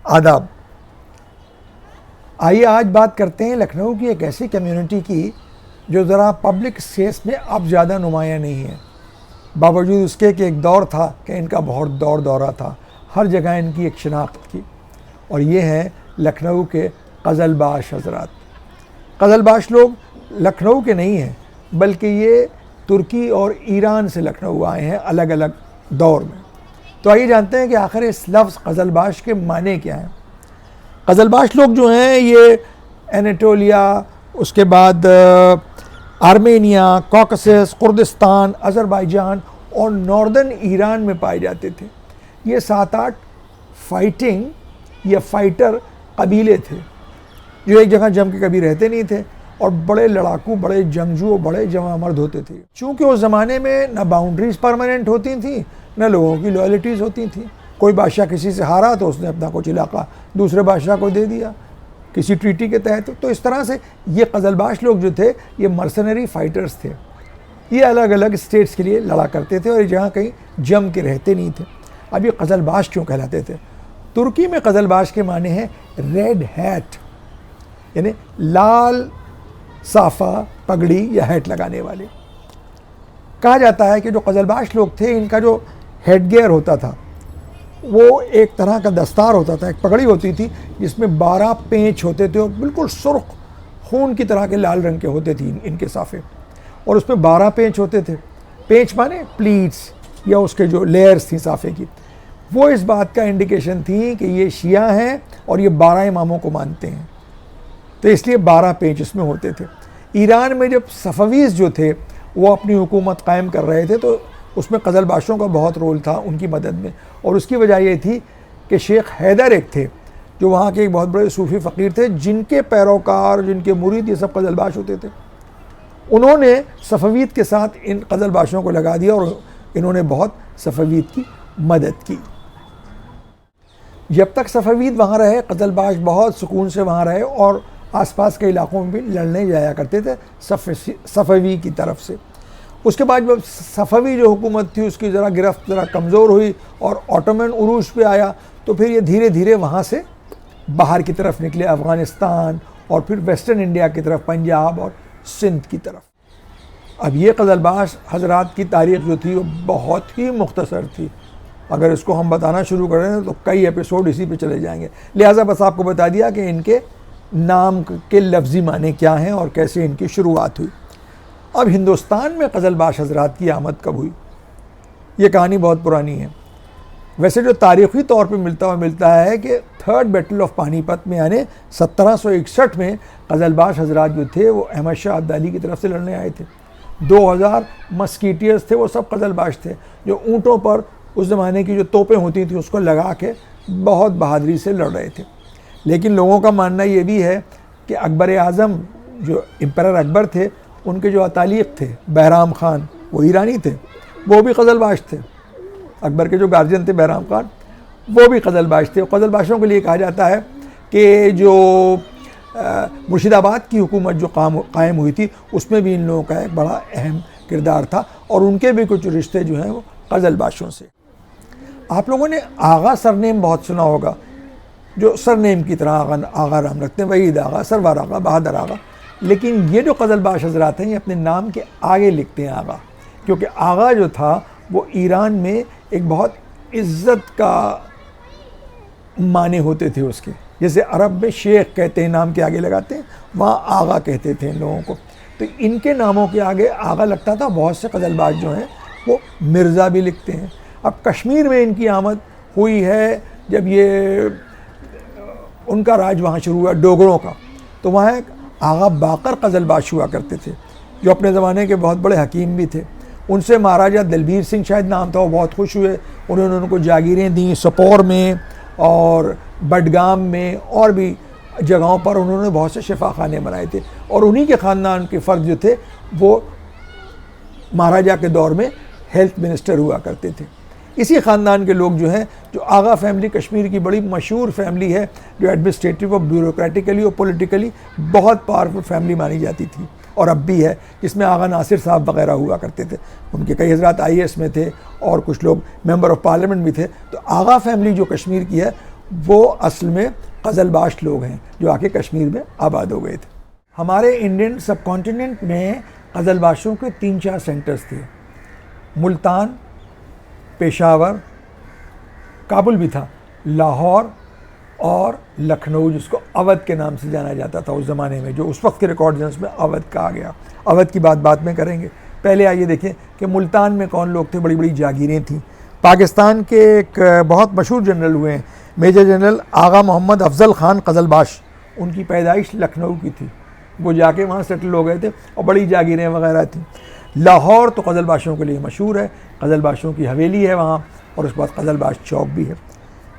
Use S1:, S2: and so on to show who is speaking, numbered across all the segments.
S1: आदाब। आइए आज बात करते हैं लखनऊ की एक ऐसी कम्युनिटी की जो ज़रा पब्लिक स्पेस में अब ज़्यादा नुमायाँ नहीं है, बावजूद उसके कि एक दौर था कि इनका बहुत दौर दौरा था, हर जगह इनकी एक शिनाख्त थी, और ये हैं लखनऊ के क़ज़लबाश हज़रात। क़ज़लबाश लोग लखनऊ के नहीं हैं, बल्कि ये तुर्की और ईरान से लखनऊ आए हैं अलग अलग दौर में। तो आइए जानते हैं कि आखिर इस लफ्ज़ क़ज़लबाश के माने क्या हैं। क़ज़लबाश लोग जो हैं ये एनाटोलिया, उसके बाद आर्मेनिया, कॉकसस, कुर्दिस्तान, अज़रबैजान और नॉर्दर्न ईरान में पाए जाते थे। ये 7-8 फाइटिंग या फाइटर कबीले थे जो एक जगह जम के कभी रहते नहीं थे और बड़े लड़ाकू, बड़े जंगजू, बड़े जवां मर्द होते थे। चूँकि उस ज़माने में न बाउंड्रीज़ परमानेंट होती थी, न लोगों की लॉयल्टीज़ होती थी। कोई बादशाह किसी से हारा तो उसने अपना कुछ इलाका दूसरे बादशाह को दे दिया किसी ट्रीटी के तहत। तो इस तरह से ये क़ज़लबाश लोग जो थे ये मर्सनरी फाइटर्स थे। ये अलग अलग स्टेट्स के लिए लड़ा करते थे और जहाँ कहीं जम के रहते नहीं थे। अब ये क़ज़लबाश क्यों कहलाते थे? तुर्की में क़ज़लबाश के माने हैं रेड हैट, यानी लाल साफ़ा पगड़ी या हैट लगाने वाले। कहा जाता है कि जो क़ज़लबाश लोग थे इनका जो हेड गियर होता था वो एक तरह का दस्तार होता था, एक पगड़ी होती थी जिसमें 12 पेंच होते थे और बिल्कुल सुर्ख खून की तरह के लाल रंग के होते थे इनके साफ़े, और उसमें 12 पेंच होते थे। पेंच माने प्लीट्स या उसके जो लेयर्स थी साफ़े की, वो इस बात का इंडिकेशन थी कि ये शिया हैं और ये 12 इमामों को मानते हैं, तो इसलिए 12 पेंच इसमें होते थे। ईरान में जब सफ़वीज़ जो थे वो अपनी हुकूमत कायम कर रहे थे तो उसमें क़ज़लबाशों का बहुत रोल था उनकी मदद में, और उसकी वजह ये थी कि शेख हैदर एक थे जो वहाँ के एक बहुत बड़े सूफ़ी फ़कीर थे, जिनके पैरोकार, जिनके मुरीद ये सब क़ज़लबाश होते थे। उन्होंने सफ़वीद के साथ इन क़ज़लबाशों को लगा दिया और इन्होंने बहुत सफ़वीद की मदद की। जब तक सफ़वीद वहाँ रहे क़ज़लबाश बहुत सुकून से वहाँ रहे और आसपास के इलाक़ों में भी लड़ने जाया करते थे सफ़वी की तरफ से। उसके बाद जब सफ़वी जो हुकूमत थी उसकी ज़रा गिरफ्त ज़रा कमज़ोर हुई और ऑटोमन उरूज पे आया, तो फिर ये धीरे धीरे वहाँ से बाहर की तरफ निकले, अफ़गानिस्तान और फिर वेस्टर्न इंडिया की तरफ, पंजाब और सिंध की तरफ। अब ये क़ज़लबाश हज़रात की तारीख़ जो थी वो बहुत ही मुख्तसर थी। अगर इसको हम बताना शुरू करें तो कई एपिसोड इसी पे चले जाएंगे, लिहाजा बस आपको बता दिया कि इनके नाम के लफ्ज़ी माने क्या हैं और कैसे इनकी शुरुआत हुई। अब हिंदुस्तान में क़ज़लबाश हज़रात की आमद कब हुई, ये कहानी बहुत पुरानी है। वैसे जो तारीख़ी तौर पे मिलता है कि थर्ड बैटल ऑफ पानीपत में यानी 1761 में क़ज़लबाश हज़रात जो थे वो अहमद शाह अब्दाली की तरफ से लड़ने आए थे। 2000 मस्कीटियर्स थे, वो सब क़ज़लबाश थे जो ऊँटों पर उस ज़माने की जो तोपें होती थी उसको लगा के बहुत बहादुरी से लड़ रहे थे। लेकिन लोगों का मानना ये भी है कि अकबर आज़म जो एम्परर अकबर थे उनके जो अतालिक थे बहराम खान, वो ईरानी थे, वो भी क़ज़लबाश थे। अकबर के जो गार्जियन थे बहराम खान वो भी क़ज़लबाश थे। क़ज़लबाशों के लिए कहा जाता है कि जो मुर्शिदाबाद की हुकूमत जो कायम हुई थी उसमें भी इन लोगों का एक बड़ा अहम किरदार था और उनके भी कुछ रिश्ते जो हैं वो क़ज़लबाशों से। आप लोगों ने आगा सरनेम बहुत सुना होगा, जो सरनेम की तरह आगा नाम रखते हैं, वहीद आगा, सरवर आगा, बहादुर आगा। लेकिन ये जो क़ज़लबाश हज़रात हैं ये अपने नाम के आगे लिखते हैं आगा, क्योंकि आगा जो था वो ईरान में एक बहुत इज़्ज़त का माने होते थे उसके। जैसे अरब में शेख कहते हैं, नाम के आगे लगाते हैं, वहाँ आगा कहते थे इन लोगों को। तो इनके नामों के आगे आगा लगता था। बहुत से क़ज़लबाश जो हैं वो मिर्ज़ा भी लिखते हैं। अब कश्मीर में इनकी आमद हुई है जब ये उनका राज वहाँ शुरू हुआ डोगरों का, तो वहाँ एक आगा बाकर क़ज़लबाश हुआ करते थे जो अपने ज़माने के बहुत बड़े हकीम भी थे। उनसे महाराजा दलबीर सिंह शायद नाम था, वो बहुत खुश हुए, उन्होंने उनको जागीरें दी सोपोर में और बडगाम में और भी जगहों पर उन्होंने बहुत से शिफा खाने बनाए थे। और उन्हीं के ख़ानदान के फ़र्द जो थे वो महाराजा के दौर में हेल्थ मिनिस्टर हुआ करते थे। इसी ख़ानदान के लोग जो हैं, जो आगा फैमिली कश्मीर की बड़ी मशहूर फैमिली है, जो एडमिनिस्ट्रेटिव और ब्यूरोक्रेटिकली और पॉलिटिकली बहुत पावरफुल फैमिली मानी जाती थी और अब भी है, जिसमें आगा नासिर साहब वगैरह हुआ करते थे। उनके कई हज़रात IAS में थे और कुछ लोग मेंबर ऑफ़ पार्लियामेंट भी थे। तो आगा फैमिली जो कश्मीर की है वो असल में कज़लबाश लोग हैं जो आके कश्मीर में आबाद हो गए थे। हमारे इंडियन सब कॉन्टिनेंट में कज़लबाशों के 3-4 सेंटर्स थे। मुल्तान, पेशावर, काबुल भी था, लाहौर और लखनऊ, जिसको अवध के नाम से जाना जाता था उस ज़माने में, जो उस वक्त के रिकॉर्ड्स में अवध कहा गया। अवध की बात बाद में करेंगे, पहले आइए देखें कि मुल्तान में कौन लोग थे। बड़ी बड़ी जागीरें थीं। पाकिस्तान के एक बहुत मशहूर जनरल हुए हैं, मेजर जनरल आगा मोहम्मद अफजल ख़ान कज़लबाश। उनकी पैदाइश लखनऊ की थी, वो जाके वहाँ सेटल हो गए थे और बड़ी जागीरें वगैरह थीं। लाहौर तो कज़लबाशों के लिए मशहूर है, कज़लबाशों की हवेली है वहाँ, और उसके बाद कज़लबाश चौक भी है।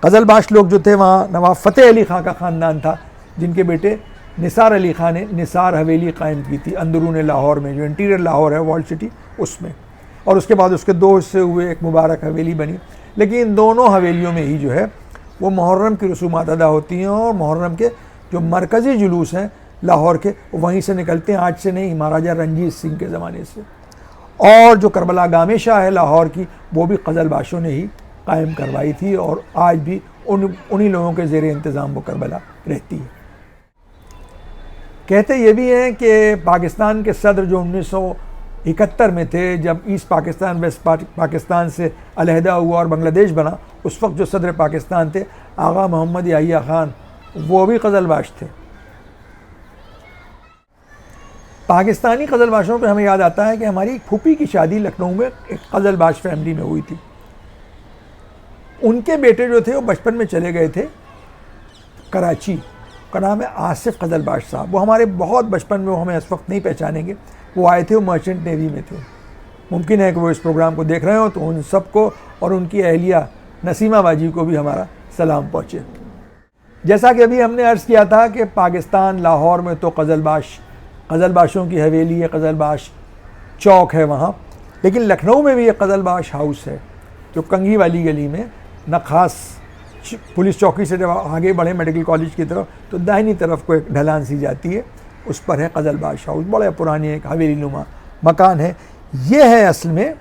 S1: कज़लबाश लोग जो थे वहाँ नवाब फ़तेह अली ख़ान का ख़ानदान था, जिनके बेटे निसार अली ख़ान ने निसार हवेली कायम की थी अंदरून लाहौर में, जो इंटीरियर लाहौर है वॉल सिटी उसमें। और उसके बाद उसके 2 हिस्से हुए, एक मुबारक हवेली बनी। लेकिन इन दोनों हवेलियों में ही जो है वो मुहर्रम की रसूमात अदा होती हैं, और मुहर्रम के जो मरकज़ी जुलूस हैं लाहौर के, वहीं से निकलते हैं, आज से नहीं, महाराजा रंजीत सिंह के ज़माने से। और जो करबला गामे शाह है लाहौर की, वो भी कज़लबाशों ने ही कायम करवाई थी, और आज भी उन्हीं लोगों के ज़ेर इंतज़ाम वो करबला रहती है। कहते ये भी हैं कि पाकिस्तान के सदर जो 1971 में थे, जब ईस्ट पाकिस्तान वेस्ट पाकिस्तान से अलहदा हुआ और बांग्लादेश बना, उस वक्त जो सदर पाकिस्तान थे आगा मोहम्मद याहिया ख़ान, वो भी कज़लबाश थे। पाकिस्तानी कज़लबाशों पर हमें याद आता है कि हमारी फूफी की शादी लखनऊ में एक कज़लबाश फैमिली में हुई थी। उनके बेटे जो थे वो बचपन में चले गए थे कराची, का नाम है आसिफ कज़लबाश साहब। वो हमारे बहुत बचपन में, वो हमें इस वक्त नहीं पहचानेंगे, वो आए थे, वो मर्चेंट नेवी में थे। मुमकिन है कि वो इस प्रोग्राम को देख रहे हो, तो उन सबको और उनकी अहलिया नसीमा बाजी को भी हमारा सलाम पहुँचे। जैसा कि अभी हमने अर्ज़ किया था कि पाकिस्तान लाहौर में तो कज़लबाशों की हवेली है, कज़लबाश चौक है वहाँ, लेकिन लखनऊ में भी एक कज़लबाश हाउस है, जो कंघी वाली गली में नखास पुलिस चौकी से जब आगे बढ़े मेडिकल कॉलेज की तरफ, तो दाहिनी तरफ को एक ढलान सी जाती है, उस पर है कज़लबाश हाउस। बड़े पुरानी एक हवेली नुमा मकान है। ये है असल में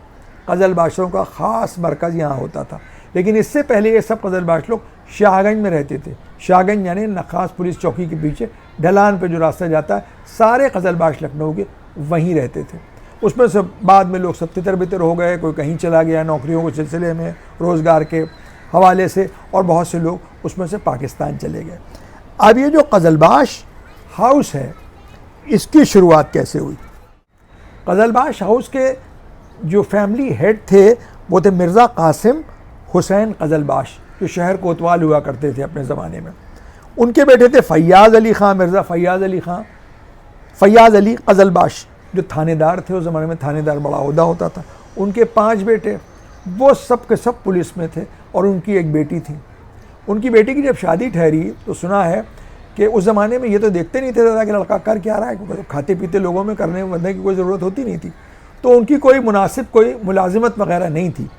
S1: कज़लबाशों का ख़ास मरकज़ यहाँ होता था। लेकिन इससे पहले ये सब कज़लबाश लोग शाहगंज में रहते थे। शाहगंज यानी नखास पुलिस चौकी के पीछे ढलान पे जो रास्ता जाता है, सारे कज़लबाश लखनऊ के वहीं रहते थे। उसमें से बाद में लोग सब तितर-बितर हो गए, कोई कहीं चला गया नौकरियों के सिलसिले में, रोज़गार के हवाले से, और बहुत से लोग उसमें से पाकिस्तान चले गए। अब ये जो कज़लबाश हाउस है, इसकी शुरुआत कैसे हुई? कज़लबाश हाउस के जो फैमिली हेड थे वो थे मिर्ज़ा कासिम हुसैन कज़लबाश, जो शहर कोतवाल हुआ करते थे अपने ज़माने में। उनके बेटे थे फ़ैयाज़ अली ख़ान, मिर्ज़ा फ़ैयाज़ अली ख़ान, फ़ैयाज़ अली कज़लबाश, जो थानेदार थे। उस ज़माने में थानेदार बड़ा ओहदा होता था। उनके 5 बेटे, वो सब के सब पुलिस में थे, और उनकी एक बेटी थी। उनकी बेटी की जब शादी ठहरी तो सुना है कि उस ज़माने में ये तो देखते नहीं थे ज़्यादा कि लड़का कर क्या रहा है, क्योंकि तो खाते पीते लोगों में करने वरने की कोई ज़रूरत होती नहीं थी, तो उनकी कोई मुनासिब कोई मुलाजिमत वगैरह नहीं थी।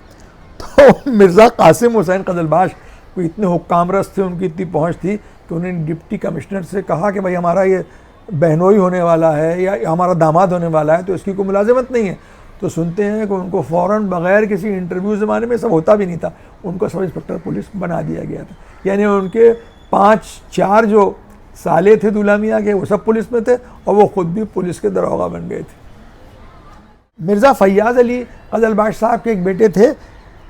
S1: तो मिर्ज़ा कासिम हुसैन कज़लबाश कोई इतने हुक्कामरस थे, उनकी इतनी पहुँच थी कि उन्होंने डिप्टी कमिश्नर से कहा कि भाई हमारा ये बहनोई होने वाला है या हमारा दामाद होने वाला है, तो इसकी कोई मुलाजिमत नहीं है। तो सुनते हैं कि उनको फ़ौरन बग़ैर किसी इंटरव्यू, ज़माने में सब होता भी नहीं था, उनको सब इंस्पेक्टर पुलिस बना दिया गया था। यानी उनके 5-4 जो साले थे दूल्हा मियाँ के, वो सब पुलिस में थे, और वो ख़ुद भी पुलिस के दरोगा बन गए थे। मिर्ज़ा फ़ैयाज़ अली कज़लबाश साहब के एक बेटे थे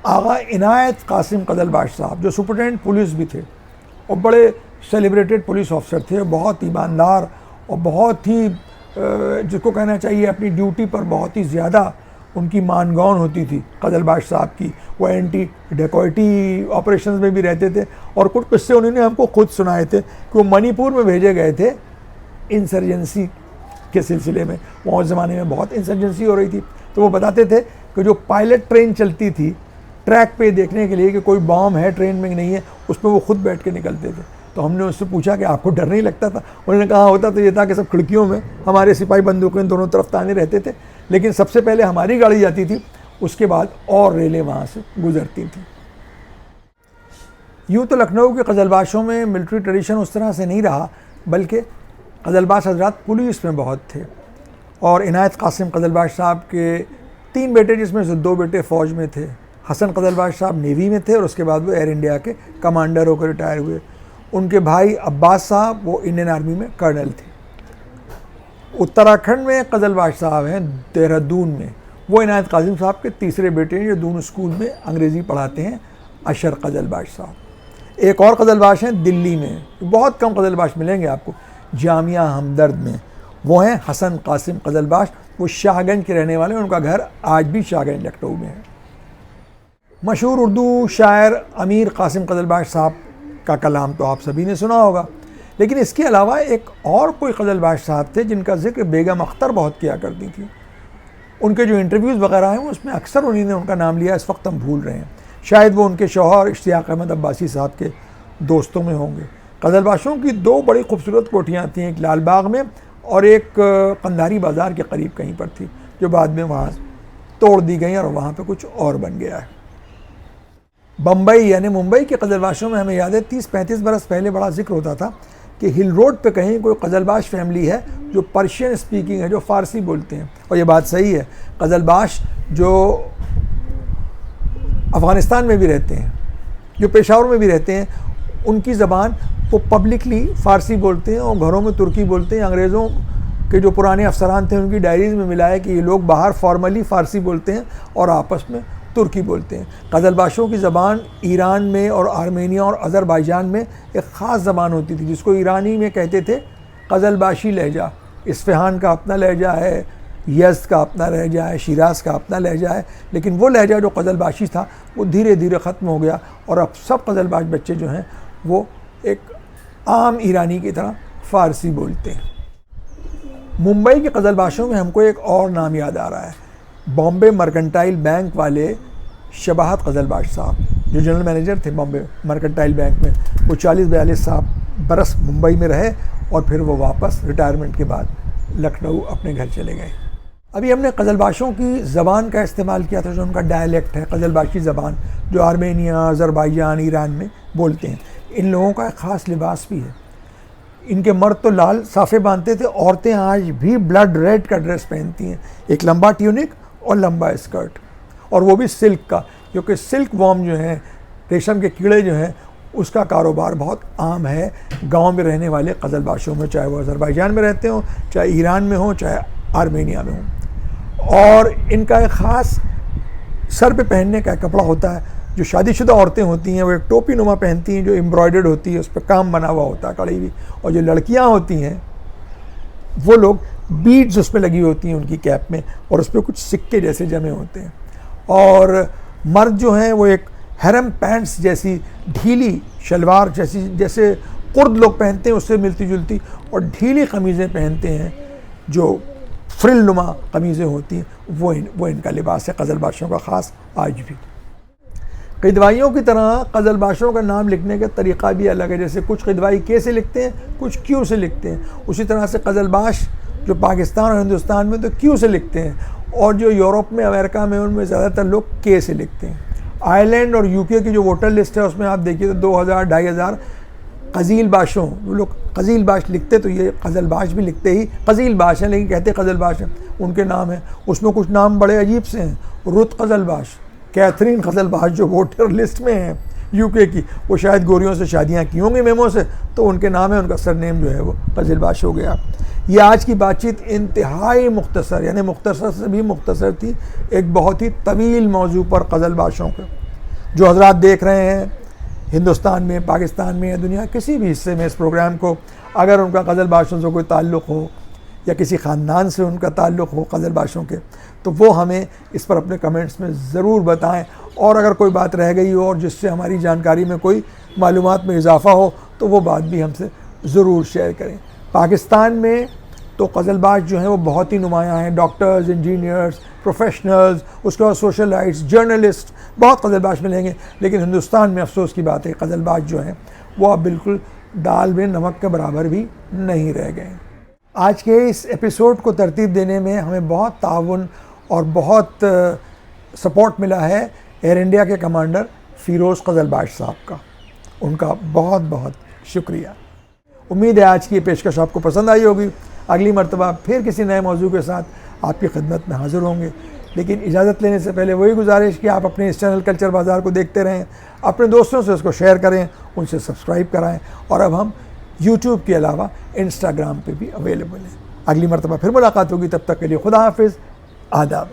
S1: आगा इनायत कासिम कज़लबाश साहब, जो सुपरटेंडेंट पुलिस भी थे और बड़े सेलिब्रेटेड पुलिस ऑफिसर थे, बहुत ईमानदार और बहुत ही जिसको कहना चाहिए अपनी ड्यूटी पर बहुत ही ज़्यादा उनकी मानगौन होती थी कज़लबाश साहब की। वो एंटी डेकॉइटी ऑपरेशंस में भी रहते थे, और कुछ किस्से उन्होंने हमको खुद सुनाए थे कि वो मणिपुर में भेजे गए थे इंसर्जेंसी के सिलसिले में। वहाँ उस ज़माने में बहुत इंसर्जेंसी हो रही थी, तो वो बताते थे कि जो पायलट ट्रेन चलती थी ट्रैक पे देखने के लिए कि कोई बॉम्ब है ट्रेन में नहीं है, उसमें वो खुद बैठ के निकलते थे। तो हमने उससे पूछा कि आपको डर नहीं लगता था? उन्होंने कहा होता तो ये था कि सब खिड़कियों में हमारे सिपाही बंदूकें दोनों तरफ ताने रहते थे, लेकिन सबसे पहले हमारी गाड़ी जाती थी, उसके बाद और रेलें वहाँ से गुजरती थी। यूँ तो लखनऊ के कज़लबाशों में मिलिट्री ट्रेडिशन उस तरह से नहीं रहा, बल्कि कज़लबाश हज़रात पुलिस में बहुत थे। और इनायत कासिम कज़लबाश साहब के 3 बेटे, जिसमें से 2 बेटे फ़ौज में थे, हसन कज़लबाश साहब नेवी में थे और उसके बाद वो एयर इंडिया के कमांडर होकर रिटायर हुए। उनके भाई अब्बास साहब वो इंडियन आर्मी में कर्नल थे। उत्तराखंड में कज़लबाश साहब हैं देहरादून में, वो इनायत कासिम साहब के तीसरे बेटे हैं जो दोनों स्कूल में अंग्रेज़ी पढ़ाते हैं, अशर कज़लबाश साहब। एक और कज़लबाश हैं दिल्ली में, बहुत कम कज़लबाश मिलेंगे आपको, जामिया हमदर्द में, वो हैं हसन कासिम कज़लबाश। वो शाहगंज के रहने वाले हैं, उनका घर आज भी शाहगंज लखनऊ में है। मशहूर उर्दू शायर अमीर कासिम कज़लबाश साहब का कलाम तो आप सभी ने सुना होगा, लेकिन इसके अलावा एक और कोई कज़लबाश साहब थे जिनका जिक्र बेगम अख्तर बहुत किया करती थी। उनके जो इंटरव्यूज़ वगैरह हैं उसमें अक्सर उन्हीं ने उनका नाम लिया, इस वक्त हम भूल रहे हैं। शायद वो उनके शौहर इश्तियाक अहमद अब्बासी साहब के दोस्तों में होंगे। कज़लबाशों की दो बड़ी खूबसूरत कोठियाँ थीं, एक लाल बाग में और एक कंधारी बाज़ार के करीब कहीं पर थी, जो बाद में वहाँ तोड़ दी गई और वहाँ पर कुछ और बन गया है। बम्बई यानी मुंबई के कज़लबाशों में हमें याद है 30-35 बरस पहले बड़ा जिक्र होता था कि हिल रोड पे कहीं कोई कज़लबाश फैमिली है जो पर्शियन स्पीकिंग है, जो फ़ारसी बोलते हैं। और ये बात सही है, कज़लबाश जो अफ़गानिस्तान में भी रहते हैं, जो पेशावर में भी रहते हैं, उनकी ज़बान वो पब्लिकली फ़ारसी बोलते हैं और घरों में तुर्की बोलते हैं। अंग्रेज़ों के जो पुराने अफसरान थे उनकी डायरीज़ में मिला है कि ये लोग बाहर फॉर्मली फ़ारसी बोलते हैं और आपस में तुर्की बोलते हैं। कज़लबाशों की ज़बान ईरान में और आर्मेनिया और अज़रबैजान में एक ख़ास ज़बान होती थी जिसको ईरानी में कहते थे कज़लबाशी लहजा। इस्फ़हान का अपना लहजा है, यज़्द का अपना लहजा है, शिराज़ का अपना लहजा है, लेकिन वो लहजा जो कज़लबाशी था वो धीरे धीरे ख़त्म हो गया और अब सब कज़लबाश बच्चे जो हैं वो एक आम ईरानी की तरह फ़ारसी बोलते हैं। मुंबई के कज़लबाशों में हमको एक और नाम याद आ रहा है, बॉम्बे मर्केंटाइल बैंक वाले शबाहत कज़लबाश साहब, जो जनरल मैनेजर थे बॉम्बे मर्केंटाइल बैंक में। वो 40-42 बरस मुंबई में रहे और फिर वो वापस रिटायरमेंट के बाद लखनऊ अपने घर चले गए। अभी हमने कज़लबाशों की ज़बान का इस्तेमाल किया था, जो उनका डायलेक्ट है कज़लबाशी ज़बान, जो आर्मेनिया, अज़रबैजान, ईरान में बोलते हैं। इन लोगों का एक ख़ास लिबास भी है। इनके मर्द तो लाल साफ़े बांधते थे, औरतें आज भी ब्लड रेड का ड्रेस पहनती हैं, एक लंबा ट्यूनिक और लंबा स्कर्ट, और वो भी सिल्क का, क्योंकि सिल्क वॉर्म जो है, रेशम के कीड़े जो हैं, उसका कारोबार बहुत आम है गांव में रहने वाले कज़लबाशों में, चाहे वो अज़रबैजान में रहते हों, चाहे ईरान में हों, चाहे आर्मेनिया में हों। और इनका एक ख़ास सर पे पहनने का कपड़ा होता है। जो शादीशुदा औरतें होती हैं वो एक टोपी नुमा पहनती हैं जो एम्ब्रॉयडर्ड होती है, उस पर काम बना हुआ होता है कड़ी हुई। और जो लड़कियां होती हैं वो लोग बीड्स उसमें लगी होती हैं उनकी कैप में, और उस पर कुछ सिक्के जैसे जमे होते हैं। और मर्द जो हैं वो एक हैरम पैंट्स जैसी ढीली शलवार जैसे कुर्द लोग पहनते हैं उससे मिलती जुलती और ढीली कमीज़ें पहनते हैं, जो फ्रिल नुमा कमीज़ें होती हैं। वो इनका लिबास है कज़लबाशों का ख़ास आज भी। क़िदवाइयों की तरह कज़लबाशों का नाम लिखने का तरीक़ा भी अलग है। जैसे कुछ क़िदवाई के से लिखते हैं, कुछ क्यू से लिखते हैं। उसी तरह से कज़लबाश जो पाकिस्तान और हिंदुस्तान में तो क्यू से लिखते हैं, और जो यूरोप में, अमेरिका में, उनमें ज़्यादातर लोग के से लिखते हैं। आयरलैंड और यूके की जो वोटर लिस्ट है उसमें आप देखिए तो 2000-2500 कज़ीलबाशों, वो लोग कज़ीलबाश लिखते तो ये कज़लबाश भी लिखते ही कज़ीलबाश हैं, लेकिन कहते कज़लबाश हैं, उनके नाम हैं। उसमें कुछ नाम बड़े अजीब से हैं। रुत कज़लबाश, कैथरीन कज़लबाश जो वोटर लिस्ट में है यूके की, वो शायद गोरियों से शादियाँ की होंगी मेमो से, तो उनके नाम है, उनका सरनेम जो है वो कज़लबाश हो गया। ये आज की बातचीत इंतहाई मुख्तसर, यानी मुख्तसर से भी मुख्तसर थी, एक बहुत ही तवील मौजू पर कज़लबाशों के। जो हज़रात देख रहे हैं हिंदुस्तान में, पाकिस्तान में या दुनिया किसी भी हिस्से में इस प्रोग्राम को, अगर उनका कज़लबाशों से कोई ताल्लुक़ हो या किसी ख़ानदान से उनका ताल्लुक़ हो कज़लबाशों के, तो वो हमें इस पर अपने कमेंट्स में ज़रूर बताएं। और अगर कोई बात रह गई हो और जिससे हमारी जानकारी में कोई मालूमात में इजाफ़ा हो तो वो बात भी हमसे ज़रूर शेयर करें। पाकिस्तान में तो कज़लबाश जो हैं वो बहुत ही नुमायाँ हैं, डॉक्टर्स, इंजीनियर्स, प्रोफेशनल्स, उसके बाद सोशलाइट्स, जर्नलिस्ट, बहुत कज़लबाश मिलेंगे। लेकिन हिंदुस्तान में अफसोस की बात है कज़लबाश जो हैं वो अब बिल्कुल दाल में नमक के बराबर भी नहीं रह गए। आज के इस एपिसोड को तरतीब देने में हमें बहुत ताउन और बहुत सपोर्ट मिला है एयर इंडिया के कमांडर फ़िरोज़ कज़लबाश साहब का। उनका बहुत बहुत शुक्रिया। उम्मीद है आज की पेशकश आपको पसंद आई होगी। अगली मरतबा फिर किसी नए मौजू के साथ आपकी खिदमत में हाज़िर होंगे। लेकिन इजाज़त लेने से पहले वही गुजारिश कि आप अपने इस चैनल कल्चर बाज़ार को देखते रहें, अपने दोस्तों से उसको शेयर करें, उनसे सब्सक्राइब कराएं। और अब हम यूट्यूब के अलावा इंस्टाग्राम पे भी अवेलेबल हैं। अगली मरतबा फिर मुलाकात होगी, तब तक के लिए खुदा हाफिज़, आदाब।